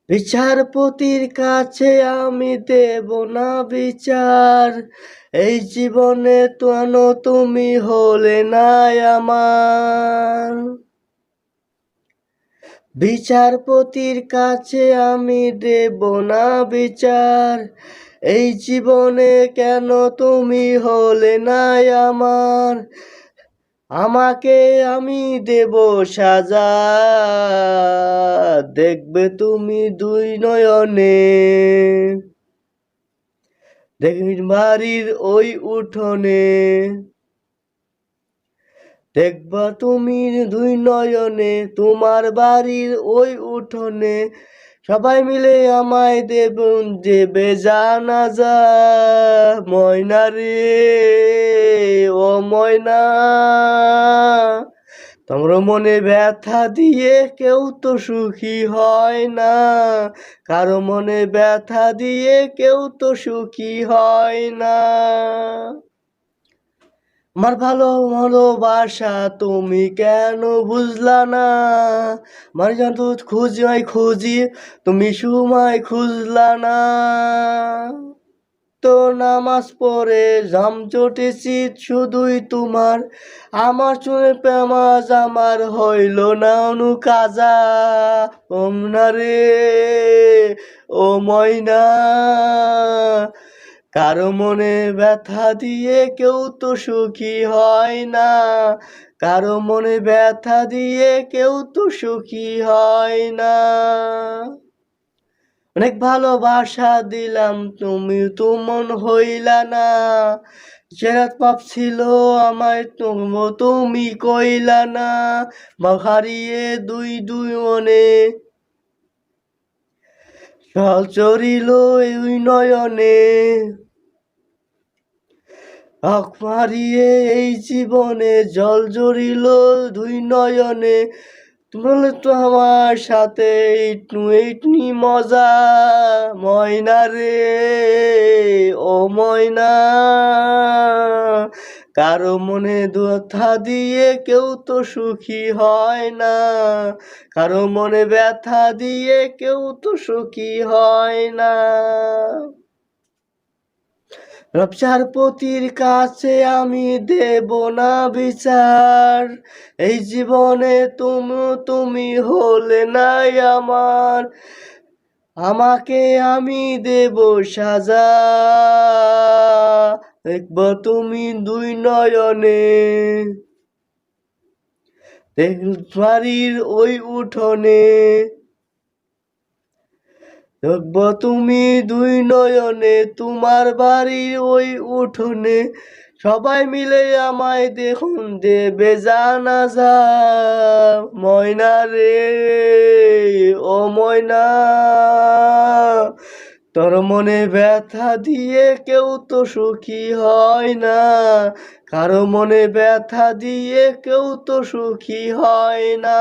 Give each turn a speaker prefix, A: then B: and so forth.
A: বিচারপতির কাছে আমি দেব না বিচার, এই জীবনে তুমি হলে না আমার। বিচারপতির কাছে আমি দেব না বিচার, এই জীবনে কেন তুমি হলে না আমার। আমাকে আমি দেব সাজা, দেখবে তুমি দুই নয়নে। দেখবি বাড়ির ওই উঠোনে, দেখবা তুমি দুই নয়নে, তোমার বাড়ির ওই উঠোনে। সবাই মিলে আমায় দেবে জানাজা। ময়না রে ও ময়না, তোমার মনে ব্যথা দিয়ে কেউ তো সুখী হয় না, কারো মনে ব্যথা দিয়ে কেউ তো সুখী হয় না। আমার ভালোবাসা তুমি কেন বুঝলা না, আমার যত খুঁজি তুমি সময় খুঁজলা না। তো নামাজ পড়ে জাম চটেছি শুধুই তোমার, আমার চুলে পেমাজ আমার হইল না অনুকাজা। ওমনা রে ও ময়না, কারো মনে ব্যথা দিয়ে কেউ তো সুখী হয় না, কারো মনে ব্যথা দিয়ে কেউ তো সুখী হয় না। অনেক ভালোবাসা দিলাম তুমি তো মন হইলা না, যেরাত পাপ ছিল আমায় তুমি কইলা না। হারিয়ে দুই দুই মনে জল চরিল ওই নয়নে, মারিয়ে এই জীবনে জল জড়িল দুই নয়নে। বলে তো আমার সাথে একটু মজা। ময়না রে ও ময়না, কারো মনে ব্যথা দিয়ে কেউ তো সুখী হয় না, কারো মনে ব্যথা দিয়ে কেউ তো সুখী হয় না। বিচারপতির কাছে আমি দেব না বিচার, এই জীবনে তুমি হলে নাই আমার। আমাকে আমি দেব সাজা, দেখব তুমি দুই নয়নে। বাড়ির ওই উঠোনে, দেখব তুমি দুই নয়নে, তোমার বাড়ির ওই উঠোনে। সবাই মিলে আমায় দেখুন দেবে জানাজা। ময়না রে ও ময়না, তোর মনে ব্যথা দিয়ে কেউ তো সুখী হয় না, কারো মনে ব্যথা দিয়ে কেউ তো সুখী হয় না।